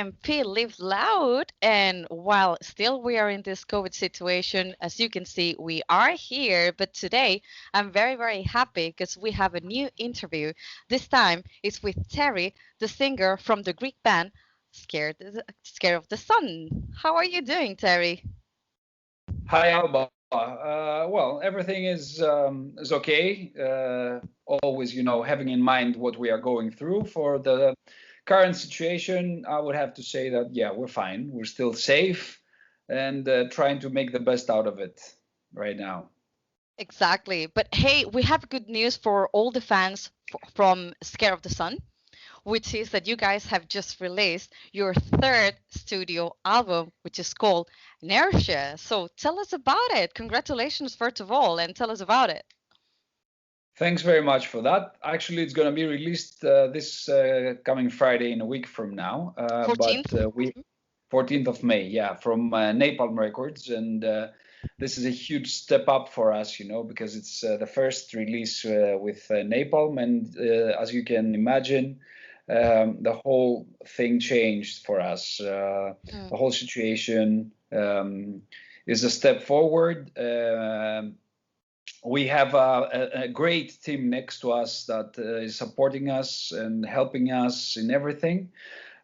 MP Live Loud. And while still we are in this COVID situation, as you can see, we are here. But today I'm very, very happy because we have a new interview. This time it's with Terry, the singer from the Greek band Scared of the Sun. How are you doing, Terry? Hi, Alba. Well, everything is okay. Always, having in mind what we are going through for the current situation, I would have to say that, yeah, we're fine. We're still safe and trying to make the best out of it right now. Exactly. But hey, we have good news for all the fans from Scare of the Sun, which is that you guys have just released your third studio album, which is called Inertia. So tell us about it. Congratulations, first of all, and tell us about it. Thanks very much for that. Actually, it's going to be released this coming Friday in a week from now. 14th? But we 14th of May, yeah, from Napalm Records, and this is a huge step up for us, because it's the first release with Napalm, and as you can imagine, the whole thing changed for us. The whole situation is a step forward. We have a great team next to us that is supporting us and helping us in everything.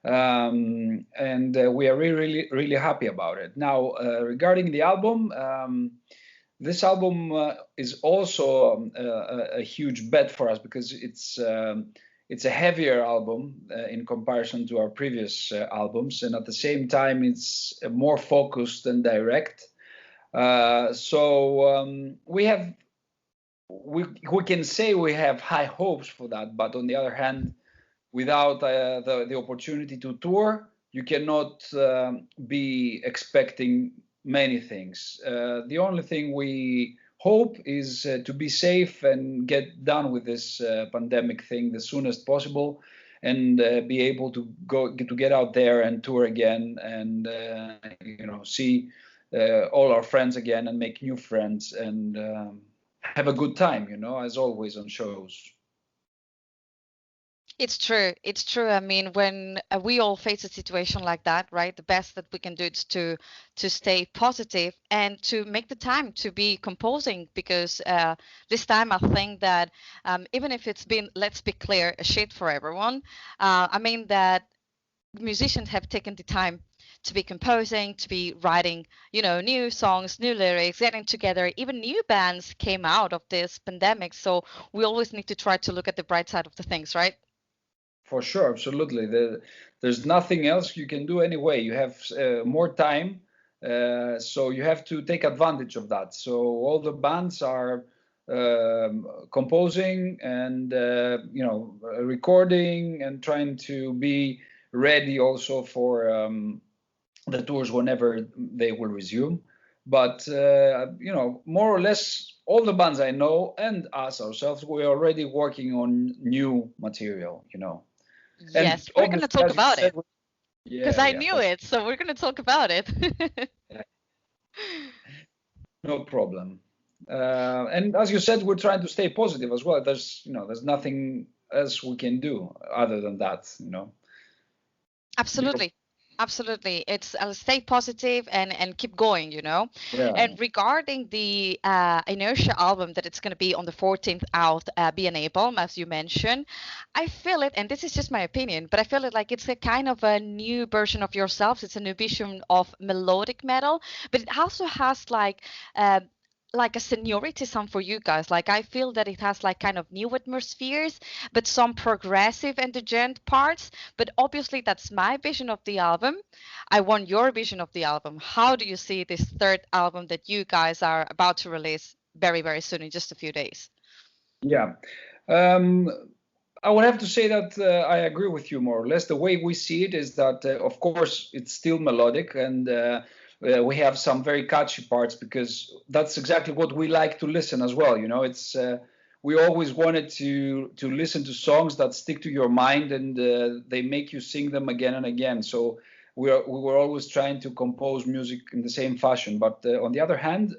And we are really, really happy about it. Now, regarding the album, this album is also a huge bet for us because it's a heavier album in comparison to our previous albums, and at the same time, it's more focused and direct. So we can say we have high hopes for that, but on the other hand, without the opportunity to tour, you cannot be expecting many things. The only thing we hope is to be safe and get done with this pandemic thing the soonest possible, and be able to get out there and tour again, and see all our friends again and make new friends and have a good time, as always on shows. It's true. It's true. I mean, when we all face a situation like that, right? The best that we can do is to stay positive and to make the time to be composing, because this time I think that even if it's been, let's be clear, a shit for everyone, I mean that musicians have taken the time to be composing, to be writing, new songs, new lyrics, getting together. Even new bands came out of this pandemic. So we always need to try to look at the bright side of the things, right? For sure, absolutely. There's nothing else you can do anyway. You have more time, so you have to take advantage of that. So all the bands are composing and recording and trying to be ready also for the tours whenever they will resume. But more or less all the bands I know and us ourselves, we're already working on new material. Yes, And we're going to talk about it because I knew it. So we're going to talk about it. No problem. And as you said, we're trying to stay positive as well. There's nothing else we can do other than that. Absolutely. Absolutely. It's stay positive and keep going, Yeah. And regarding the Inertia album that it's going to be on the 14th out, be an album, as you mentioned, I feel it, and this is just my opinion, but I feel it like it's a kind of a new version of yourselves. It's a new vision of melodic metal, but it also has like a seniority sound for you guys. Like I feel that it has like kind of new atmospheres, but some progressive and degent parts. But obviously that's my vision of the album. I want your vision of the album. How do you see this third album that you guys are about to release very, very soon in just a few days? Yeah. I would have to say that I agree with you more or less. The way we see it is that, of course, it's still melodic, and we have some very catchy parts because that's exactly what we like to listen as well. It's we always wanted to listen to songs that stick to your mind, and they make you sing them again and again. So we were always trying to compose music in the same fashion. But on the other hand,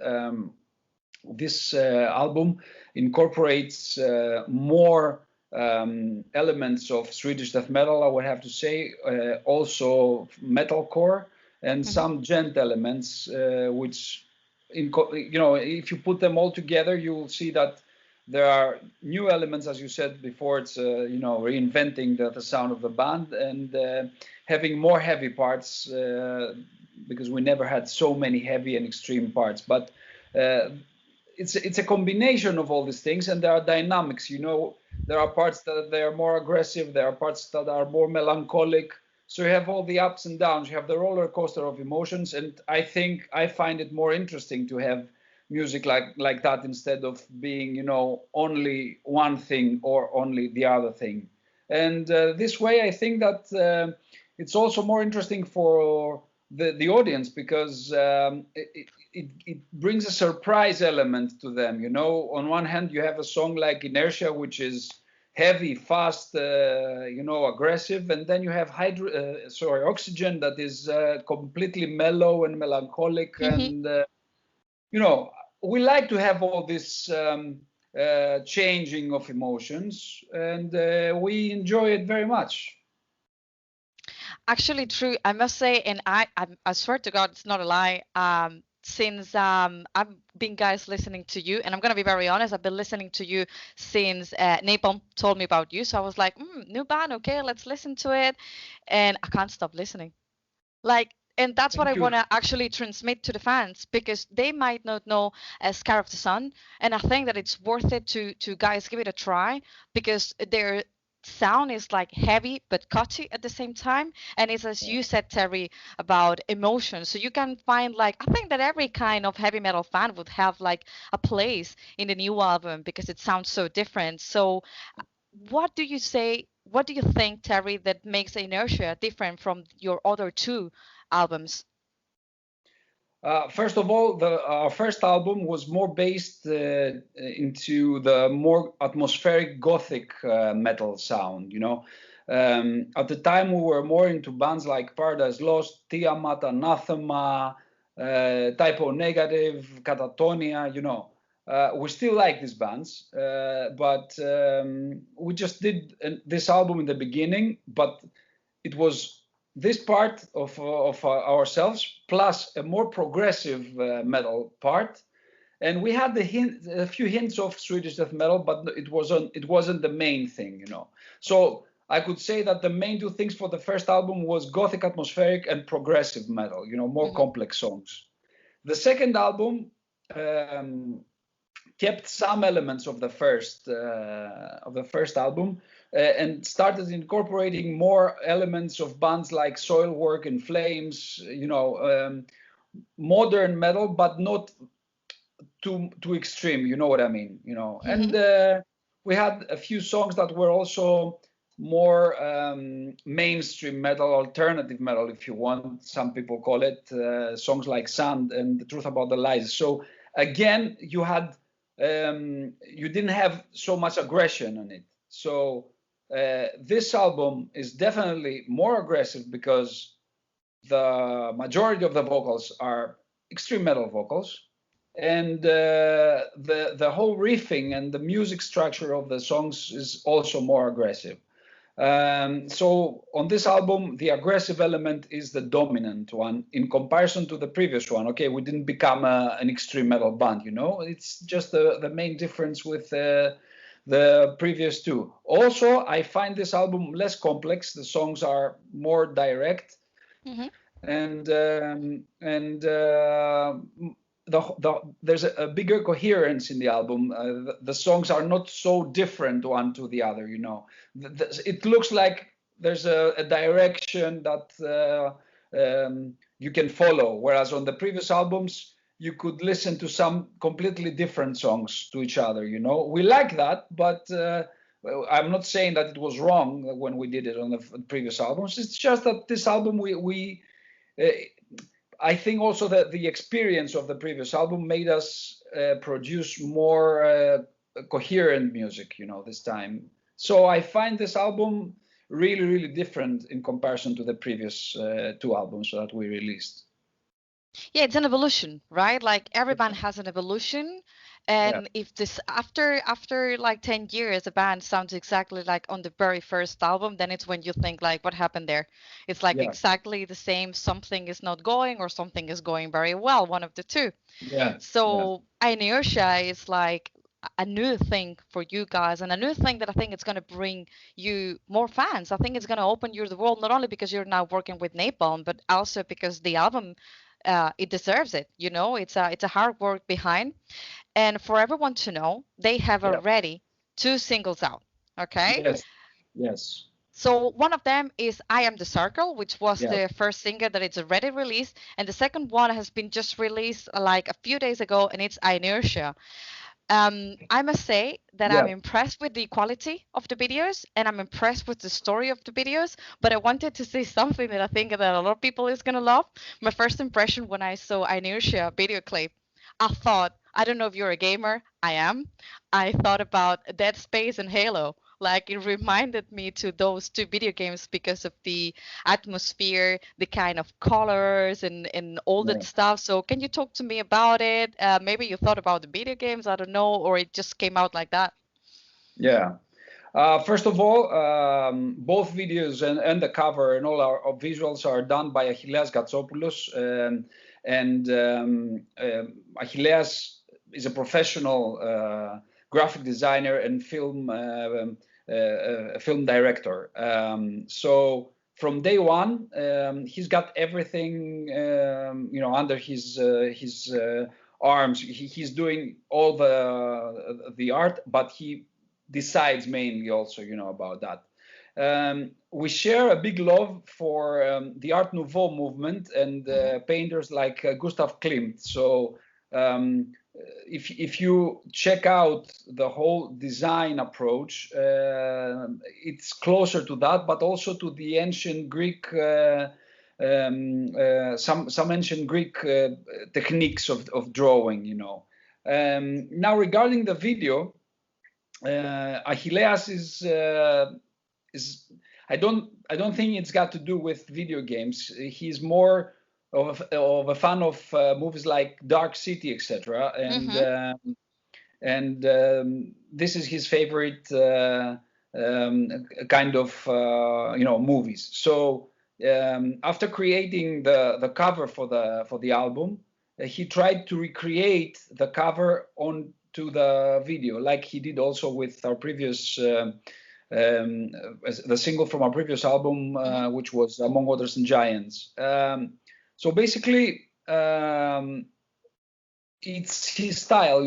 this album incorporates more elements of Swedish death metal, I would have to say, also metalcore, and some gent elements, which, if you put them all together, you will see that there are new elements, as you said before. It's reinventing the sound of the band and having more heavy parts, because we never had so many heavy and extreme parts. But it's a combination of all these things, and there are dynamics. There are parts that they are more aggressive, there are parts that are more melancholic. So you have all the ups and downs, you have the roller coaster of emotions, and I think I find it more interesting to have music like that instead of being, only one thing or only the other thing. And this way, I think that it's also more interesting for the audience, because it brings a surprise element to them. On one hand, you have a song like Inertia, which is heavy, fast, aggressive, and then you have Oxygen, that is completely mellow and melancholic. And we like to have all this changing of emotions, and we enjoy it very much. Actually, true. I must say, and I swear to God, it's not a lie. Since I've been, guys, listening to you, and I'm gonna be very honest, I've been listening to you since Napalm told me about you. So I was like, new band, okay, let's listen to it, and I can't stop listening. And that's what I want to actually transmit to the fans, because they might not know Scar of the Sun, and I think that it's worth it to guys give it a try, because their sound is like heavy but cutty at the same time, and it's, as you said, Terry, about emotion. So you can find, I think that every kind of heavy metal fan would have a place in the new album, because it sounds so different. So what do you think, Terry, that makes Inertia different from your other two albums? First of all, our first album was more based into the more atmospheric gothic metal sound. At the time, we were more into bands like Paradise Lost, Tiamat, Anathema, Typo Negative, Catatonia. We still like these bands, but we just did this album in the beginning. But it was this part of ourselves plus a more progressive metal part, and we had a few hints of Swedish death metal, but it wasn't the main thing. So I could say that the main two things for the first album was gothic, atmospheric, and progressive metal. More complex songs. The second album kept some elements of the first album, and started incorporating more elements of bands like Soilwork and Flames, modern metal, but not too extreme. You know what I mean? And we had a few songs that were also more mainstream metal, alternative metal, if you want. Some people call it songs like Sand and The Truth About the Lies. So again, you didn't have so much aggression on it. So this album is definitely more aggressive, because the majority of the vocals are extreme metal vocals, and the whole riffing and the music structure of the songs is also more aggressive. So on this album, the aggressive element is the dominant one in comparison to the previous one. Okay, we didn't become an extreme metal band, It's just the main difference with the previous two. Also, I find this album less complex. The songs are more direct, and there's a bigger coherence in the album. The songs are not so different one to the other. It looks like there's a direction that you can follow, whereas on the previous albums you could listen to some completely different songs to each other. We like that, but I'm not saying that it was wrong when we did it on the previous albums. It's just that this album I think also that the experience of the previous album made us produce more coherent music, this time. So I find this album really, really different in comparison to the previous two albums that we released. Yeah, it's an evolution, right? Like every band has an evolution, Yeah. And if this after like 10 years a band sounds exactly like on the very first album, then it's when you think like what happened there. It's like Yeah. exactly the same, something is not going or something is going very well, one of the two. Yeah. Yeah. So inertia is like a new thing for you guys, and a new thing that I think it's going to bring you more fans. I think it's going to open you the world, not only because you're now working with Napalm, but also because the album, it deserves it. You know, it's a hard work behind. And for everyone to know, they have Yeah. already two singles out. Okay. Yes. Yes. So one of them is I Am the Circle, which was Yeah. the first single that it's already released. And the second one has been just released like a few days ago, and it's Inertia. I must say that I'm Yeah. impressed with the quality of the videos and I'm impressed with the story of the videos. But I wanted to say something that I think that a lot of people is gonna love. My first impression when I saw Inertia video clip, I thought, I don't know if you're a gamer, I am. I thought about Dead Space and Halo. Like it reminded me to those two video games because of the atmosphere, the kind of colors and all that Yeah. stuff. So can you talk to me about it? Maybe you thought about the video games, I don't know, or it just came out like that. Yeah. First of all, both videos and the cover and all our visuals are done by Achilleas Gatsopoulos. Achilleas is a professional graphic designer and film director. So from day one, he's got everything under his arms. He's doing all the art, but he decides mainly also about that. We share a big love for the Art Nouveau movement and painters like Gustav Klimt. So if you check out the whole design approach, it's closer to that, but also to the ancient Greek, some ancient Greek techniques of drawing. Now regarding the video, Achilleas is I don't think it's got to do with video games. He's more of a fan of movies like Dark City, etc. And this is his favorite kind of movies. So after creating the cover for the album, he tried to recreate the cover onto the video, like he did also with our previous the single from our previous album, which was Among Waters and Giants. So basically, it's his style,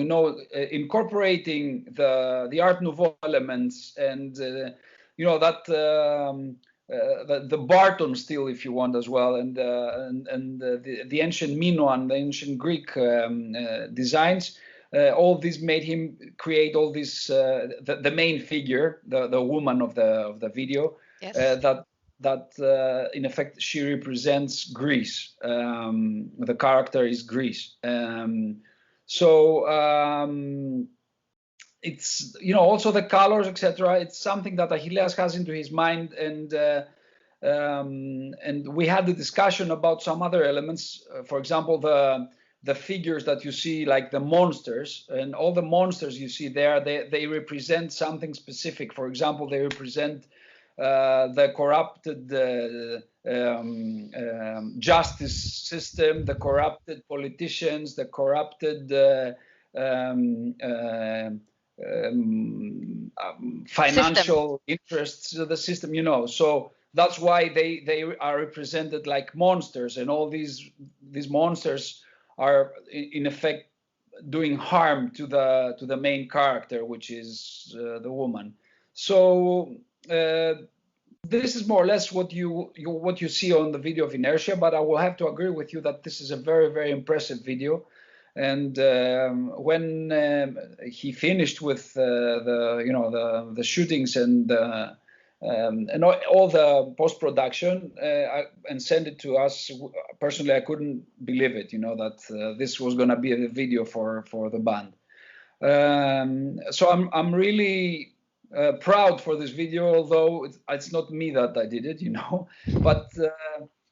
incorporating the Art Nouveau elements and that the Barton style, if you want, as well, and the ancient Minoan, the ancient Greek designs. All this made him create all this the main figure, the woman of the video. Yes. That in effect she represents Greece. The character is Greece. It's also the colors, etc. It's something that Achilleas has into his mind, and we had the discussion about some other elements. For example, the figures that you see, like the monsters, and all the monsters you see there, they represent something specific. For example, they represent the corrupted justice system, the corrupted politicians, the corrupted financial interests of the system, So that's why they are represented like monsters, and all these monsters are in effect doing harm to the main character, which is the woman. So this is more or less what you see on the video of Inertia, but I will have to agree with you that this is a very, very impressive video. And when he finished with the shootings and all the post-production and sent it to us, personally, I couldn't believe it, that this was going to be a video for the band. So I'm really proud for this video, although it's not me that I did it, but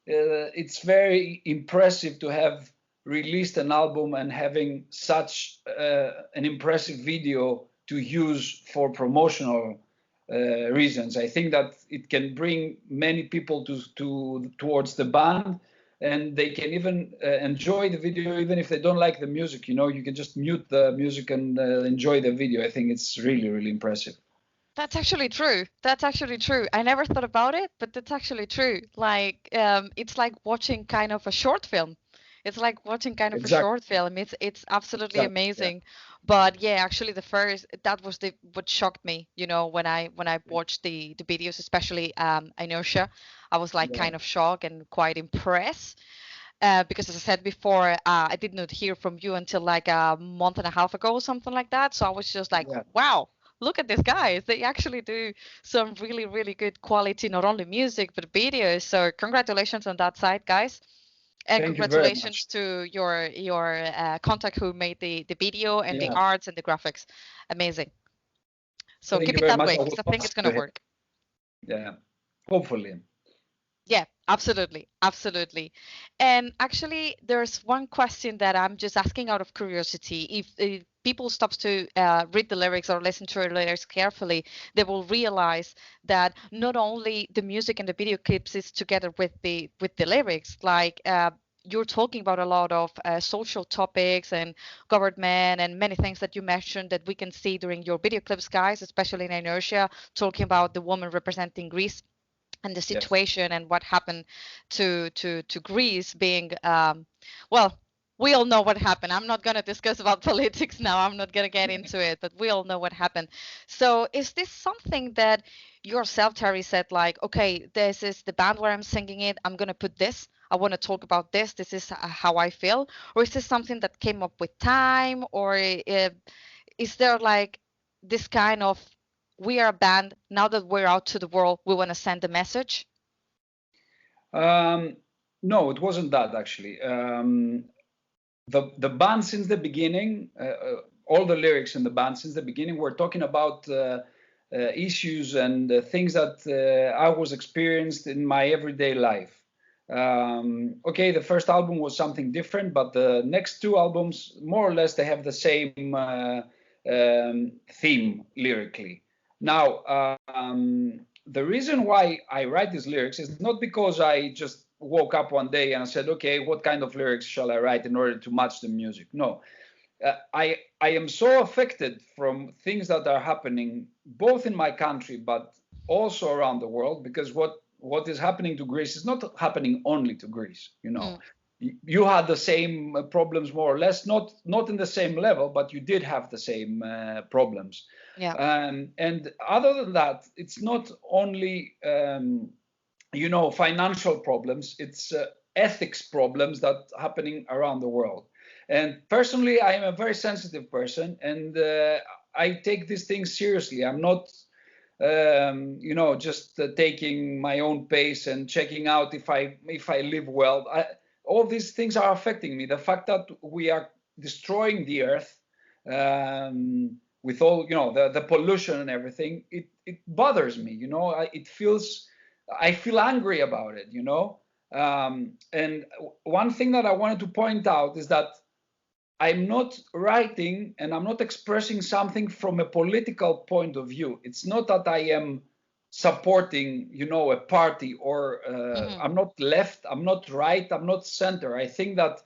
it's very impressive to have released an album and having such an impressive video to use for promotional reasons. I think that it can bring many people towards the band, and they can even enjoy the video even if they don't like the music. You can just mute the music and enjoy the video. I think it's really, really impressive. That's actually true. That's actually true. I never thought about it, but that's actually true. Like, it's like watching kind of a short film. It's like watching kind of a Exactly. short film. It's absolutely Exactly. Yeah. amazing. But yeah, actually the first that was the what shocked me, when I watched the videos, especially Inertia. I was like Yeah. kind of shocked and quite impressed. Because as I said before, I did not hear from you until like a month and a half ago, something like that. So I was just like, Yeah. wow, look at these guys. They actually do some really, really good quality, not only music, but videos. So congratulations on that side, guys. And Thank you very much. congratulations to your contact who made the video and the Yeah. arts and the graphics. Amazing. So Thank keep you it very that much. way, I because would I think love it's gonna to hear. work. Yeah. Hopefully. Yeah, absolutely. Absolutely. And actually, there's one question that I'm just asking out of curiosity. If people stop to read the lyrics or listen to the lyrics carefully, they will realize that not only the music and the video clips is together with the lyrics, like you're talking about a lot of social topics and government and many things that you mentioned that we can see during your video clips, guys, especially in Inertia, talking about the woman representing Greece and the Yes. situation and what happened to Greece being well, we all know what happened. I'm not going to discuss about politics now. I'm not going to get into it, but we all know what happened. So is this something that yourself, Terry, said like, okay, this is the band where I'm singing it. I'm going to put this. I want to talk about this. This is how I feel. Or is this something that came up with time? Or is there like this kind of we are a band now that we're out to the world, we want to send a message? No, it wasn't that actually. The band since the beginning, all the lyrics in the band since the beginning were talking about issues and things that I was experienced in my everyday life. Okay, the first album was something different, but the next two albums, more or less, they have the same theme lyrically. Now, the reason why I write these lyrics is not because I just woke up one day and I said, okay, what kind of lyrics shall I write in order to match the music? No, I am so affected from things that are happening both in my country but also around the world, because what is happening to Greece is not happening only to Greece. Mm, You had the same problems more or less, not in the same level, but you did have the same problems. yeah. And other than that, it's not only financial problems, it's ethics problems that are happening around the world. And personally, I am a very sensitive person, and I take these things seriously. I'm not just taking my own pace and checking out if I live well. All these things are affecting me. The fact that we are destroying the earth with all the pollution and everything, it bothers me. I feel angry about it. And one thing that I wanted to point out is that I'm not writing and I'm not expressing something from a political point of view. It's not that I am supporting, a party, or Hmm. I'm not left, I'm not right, I'm not center. I think that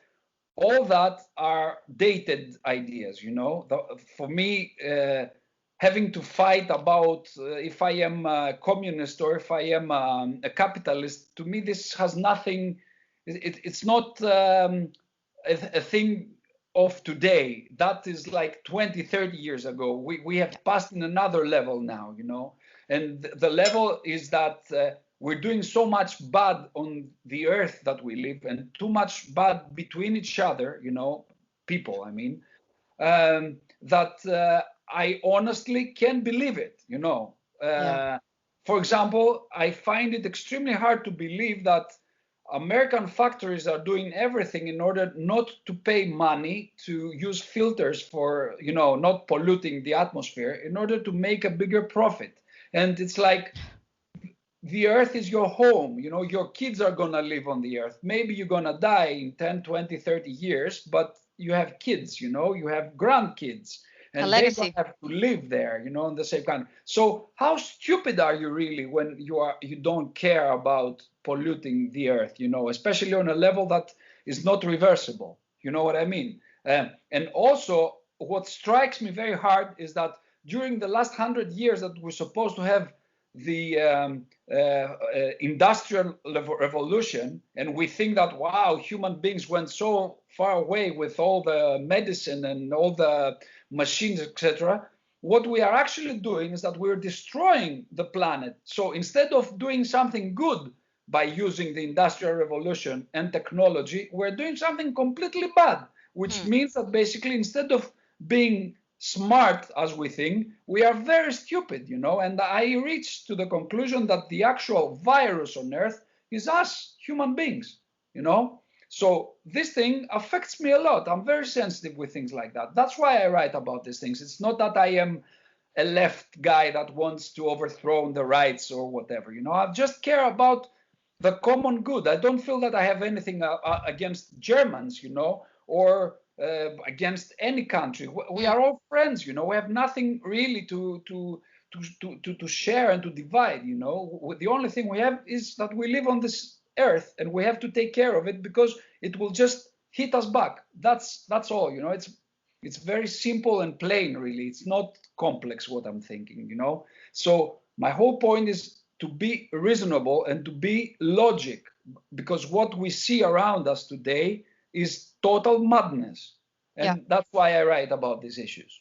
all that are dated ideas. For me, having to fight about if I am a communist or if I am a capitalist, to me, this has nothing. It's not a thing of today. That is like 20, 30 years ago. We Yeah. have passed in another level now, and the level is that we're doing so much bad on the earth that we live, and too much bad between each other, people, I mean, that I honestly can't believe it. Yeah. For example, I find it extremely hard to believe that American factories are doing everything in order not to pay money to use filters for, not polluting the atmosphere, in order to make a bigger profit. And it's like the earth is your home. Your kids are going to live on the earth. Maybe you're going to die in 10, 20, 30 years, but you have kids, you have grandkids, A and they don't legacy. have to live there, in the same country. So how stupid are you really when you don't care about polluting the earth, especially on a level that is not reversible. You know what I mean? And also, what strikes me very hard is that during the last 100 years that we're supposed to have the industrial revolution, and we think that, wow, human beings went so far away with all the medicine and all the machines, etc. What we are actually doing is that we're destroying the planet. So instead of doing something good by using the industrial revolution and technology, we're doing something completely bad, which means that basically instead of being smart as we think, we are very stupid, and I reached to the conclusion that the actual virus on earth is us, human beings, so this thing affects me a lot. I'm very sensitive with things like that. That's why I write about these things. It's not that I am a left guy that wants to overthrow the rights or whatever, I just care about the common good. I don't feel that I have anything against Germans, or against any country. We are all friends, we have nothing really to share and to divide, The only thing we have is that we live on this earth and we have to take care of it because it will just hit us back. That's all, it's very simple and plain, really. It's not complex what I'm thinking, So my whole point is to be reasonable and to be logic, because what we see around us today is total madness. Yeah. And that's why I write about these issues.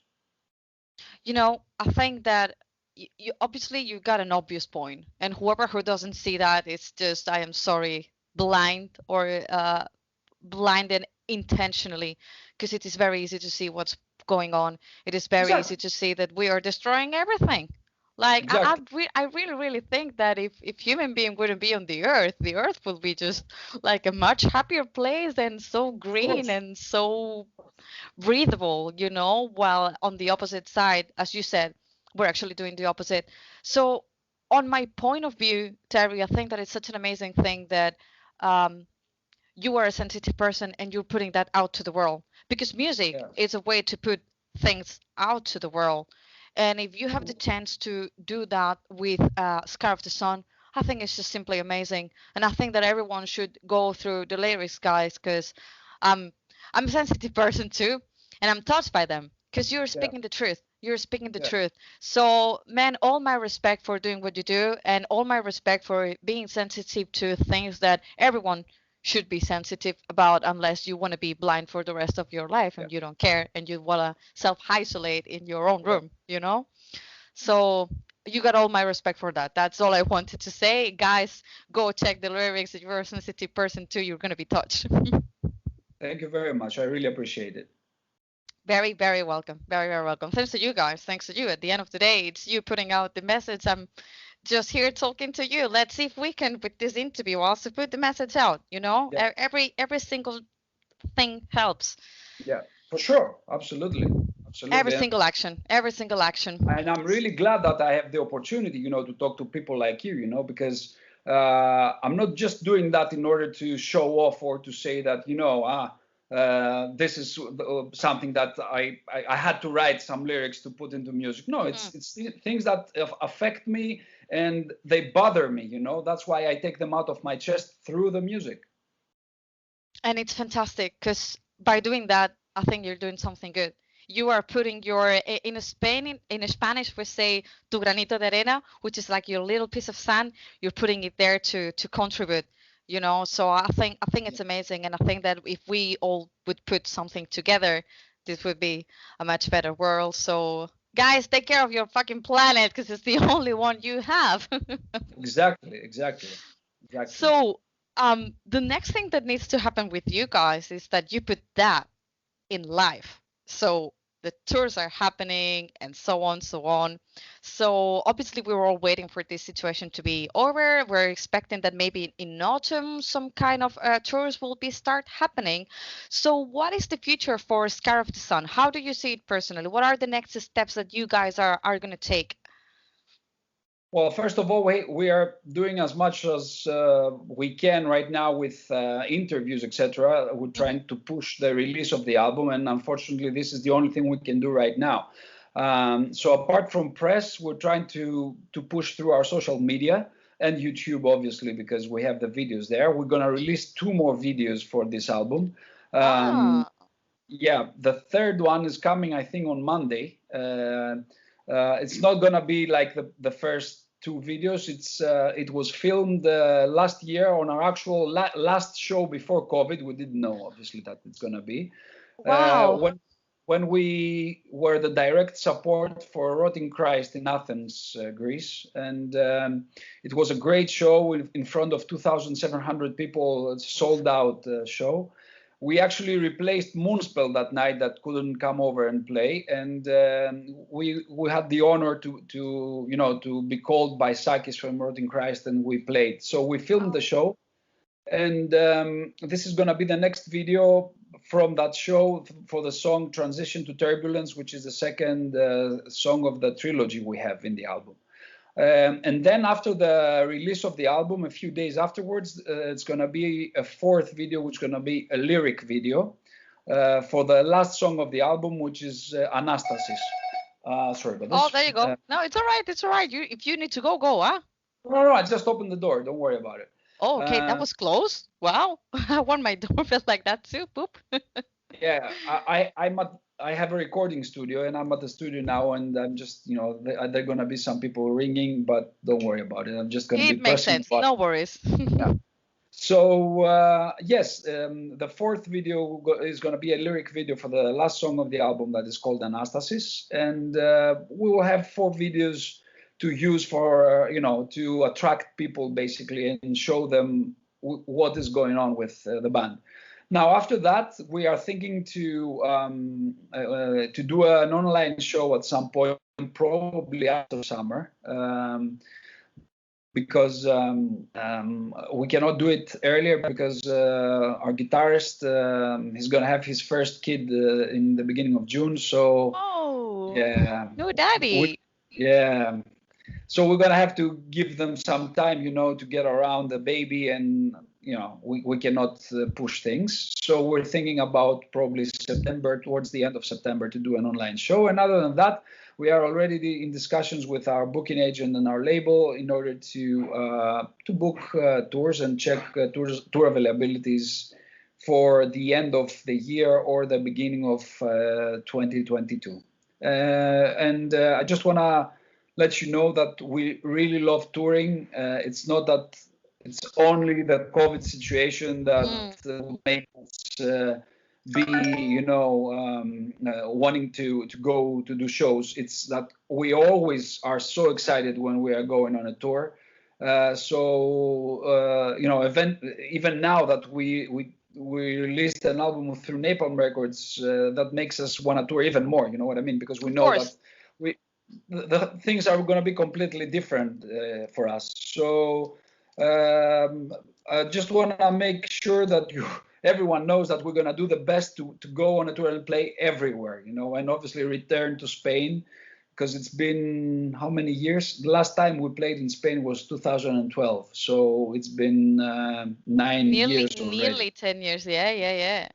I think that you obviously you got an obvious point, and whoever who doesn't see that is just, I am sorry, blind or blinded intentionally, because it is very easy to see what's going on. It is very Exactly. easy to see that we are destroying everything. Like Exactly. I really really think that if human being wouldn't be on the earth will be just like a much happier place and so Of green course. and so breathable, while on the opposite side, as you said, we're actually doing the opposite. So on my point of view, Terry, I think that it's such an amazing thing that um, you are a sensitive person and you're putting that out to the world, because music Yes. is a way to put things out to the world. And if you have the chance to do that with Scar of the Sun, I think it's just simply amazing. And I think that everyone should go through the lyrics, guys, because um, I'm a sensitive person too, and I'm touched by them because you're Yeah. speaking the truth. You're speaking the Yeah. truth. So, man, all my respect for doing what you do, and all my respect for being sensitive to things that everyone should be sensitive about, unless you want to be blind for the rest of your life Yeah. and you don't care and you want to self-isolate in your own Yeah. room. So you got all my respect for that. That's all I wanted to say. Guys, go check the lyrics. If you're a sensitive person too, you're going to be touched. Thank you very much. I really appreciate it. Very, very welcome. Very, very welcome. Thanks to you guys. Thanks to you. At the end of the day, it's you putting out the message. I'm just here talking to you. Let's see if we can, with this interview, also put the message out. Yeah. Every single thing helps. Yeah. For sure. Absolutely. Every Absolutely. single action. Every single action. And I'm really glad that I have the opportunity, to talk to people like you, because I'm not just doing that in order to show off or to say that, this is something that I had to write some lyrics to put into music. No, it's things that affect me and they bother me, That's why I take them out of my chest through the music. And it's fantastic because by doing that, I think you're doing something good. You are putting in Spain, in Spanish, we say tu granito de arena, which is like your little piece of sand. You're putting it there to contribute, So I think it's amazing, and I think that if we all would put something together, this would be a much better world. So guys, take care of your fucking planet because it's the only one you have. Exactly, exactly, exactly. So, the next thing that needs to happen with you guys is that you put that in life. So the tours are happening and so on, so on. So obviously we were all waiting for this situation to be over. We're expecting that maybe in autumn some kind of tours will be start happening. So what is the future for Scar of the Sun? How do you see it personally? What are the next steps that you guys are going to take? Well, first of all, we are doing as much as we can right now with interviews, etc. We're trying to push the release of the album, and unfortunately, this is the only thing we can do right now. So apart from press, we're trying to push through our social media and YouTube, obviously, because we have the videos there. We're gonna release 2 more videos for this album. Ah, Yeah, the third one is coming, I think, on Monday. It's not gonna be like the first 2 videos. It was filmed last year on our actual last show before COVID. We didn't know, obviously, that it's gonna be wow. when we were the direct support for Rotting Christ in Athens, Greece, and it was a great show in front of 2,700 people, sold out show. We actually replaced Moonspell that night that couldn't come over and play, and we had the honor to be called by Sakis from Rotting Christ, and we played. So we filmed the show, and this is going to be the next video from that show for the song Transition to Turbulence, which is the second song of the trilogy we have in the album. And then after the release of the album, a few days afterwards, it's going to be a 4th video, which is going to be a lyric video for the last song of the album, which is Anastasis. Sorry about Oh, this. there you go. No, it's all right. It's all right. If you need to go, go, huh? No, I just opened the door. Don't worry about it. Oh, okay. That was close. Wow. I want my doorbell like that too. Boop. Yeah, I have a recording studio, and I'm at the studio now, and I'm just, there are going to be some people ringing, but don't worry about it. I'm just going to It be makes pressing the sense. button. No worries. Yeah. So yes, the 4th video is going to be a lyric video for the last song of the album that is called Anastasis, and we will have 4 videos to use for to attract people basically and show them what is going on with the band. Now after that, we are thinking to do an online show at some point, probably after summer. Because we cannot do it earlier because our guitarist is going to have his first kid in the beginning of June. So Oh, yeah, no, daddy. yeah. So we're going to have to give them some time, to get around the baby, and we cannot push things. So we're thinking about probably September, towards the end of September, to do an online show. And other than that, we are already in discussions with our booking agent and our label in order to book tours and check tour availabilities for the end of the year or the beginning of 2022. And I just want to let you know that we really love touring. It's not that it's only the COVID situation that makes us be, wanting to go to do shows. It's that we always are so excited when we are going on a tour. Even now that we released an album through Napalm Records, that makes us want to tour even more. You know what I mean? Because we know that the things are going to be completely different for us. So I just want to make sure that everyone knows that we're going to do the best to go on a tour and play everywhere, and obviously return to Spain, because it's been how many years? The last time we played in Spain was 2012. So it's been 9 years already. Nearly 10 years. Yeah.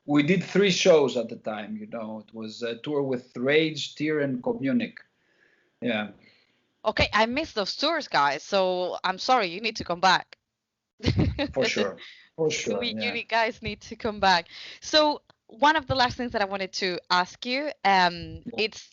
We did 3 shows at the time, It was a tour with Rage, Tear, and Communic. Yeah. Okay, I missed those tours, guys. So I'm sorry, you need to come back. For sure. You guys need to come back. So one of the last things that I wanted to ask you, it's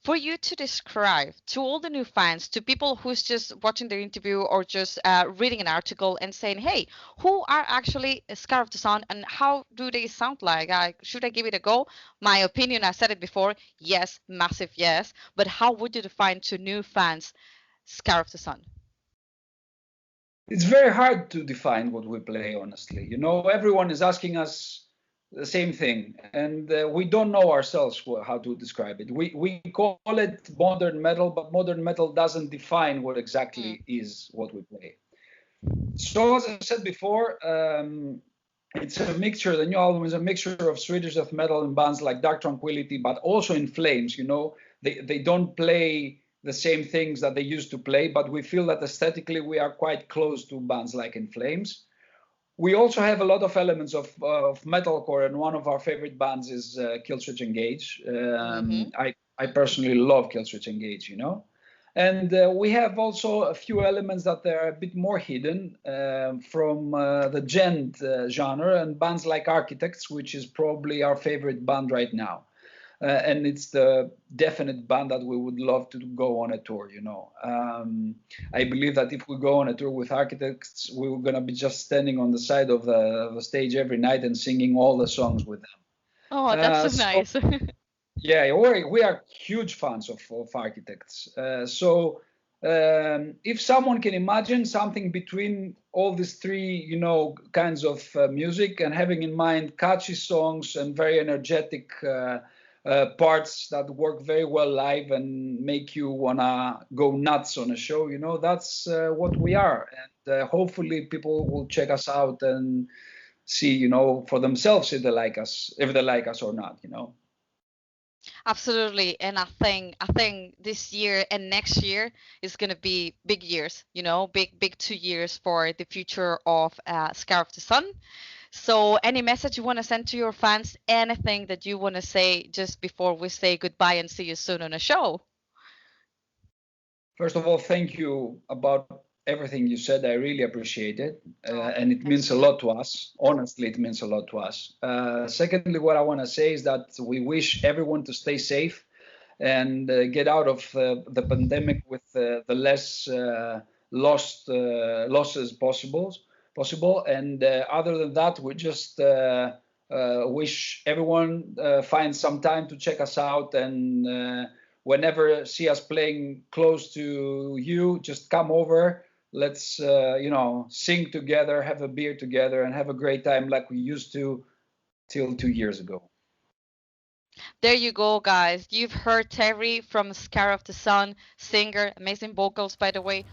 for you to describe to all the new fans, to people who's just watching the interview or just reading an article and saying, hey, who are actually Scar of the Sun and how do they sound like? Should I give it a go? My opinion, I said it before, yes, massive yes. But how would you define to new fans Scar of the Sun? It's very hard to define what we play, honestly. Everyone is asking us the same thing, and we don't know ourselves how to describe it. We call it modern metal, but modern metal doesn't define what exactly is what we play. So as I said before, it's a mixture. The new album is a mixture of Swedish death metal and bands like Dark Tranquillity, but also In Flames. They don't play the same things that they used to play, but we feel that aesthetically we are quite close to bands like In Flames. We also have a lot of elements of metalcore, and one of our favorite bands is Killswitch Engage. I personally love Killswitch Engage, you know. And we have also a few elements that are a bit more hidden from the gent genre, and bands like Architects, which is probably our favorite band right now. And it's the definite band that we would love to go on a tour, you know. I believe that if we go on a tour with Architects, we're going to be just standing on the side of the stage every night and singing all the songs with them. Oh, that's so nice. Yeah, we are huge fans of Architects. If someone can imagine something between all these three, you know, kinds of music, and having in mind catchy songs and very energetic parts that work very well live and make you wanna go nuts on a show, you know, that's what we are. And hopefully people will check us out and see, you know, for themselves if they like us or not, you know. Absolutely, and I think this year and next year is gonna be big years, you know, big 2 years for the future of Scar of the Sun. So, any message you want to send to your fans? Anything that you want to say just before we say goodbye and see you soon on a show? First of all, thank you about everything you said. I really appreciate it. Oh, And it thank means a you. lot to us. Honestly, it means a lot to us. Secondly, what I want to say is that we wish everyone to stay safe and get out of the pandemic with the less losses possible. And other than that, we just wish everyone finds some time to check us out, and whenever see us playing close to you, just come over. Let's you know, sing together, have a beer together, and have a great time like we used to till 2 years ago. There you go, guys. You've heard Terry from Scar of the Sun, singer, amazing vocals, by the way.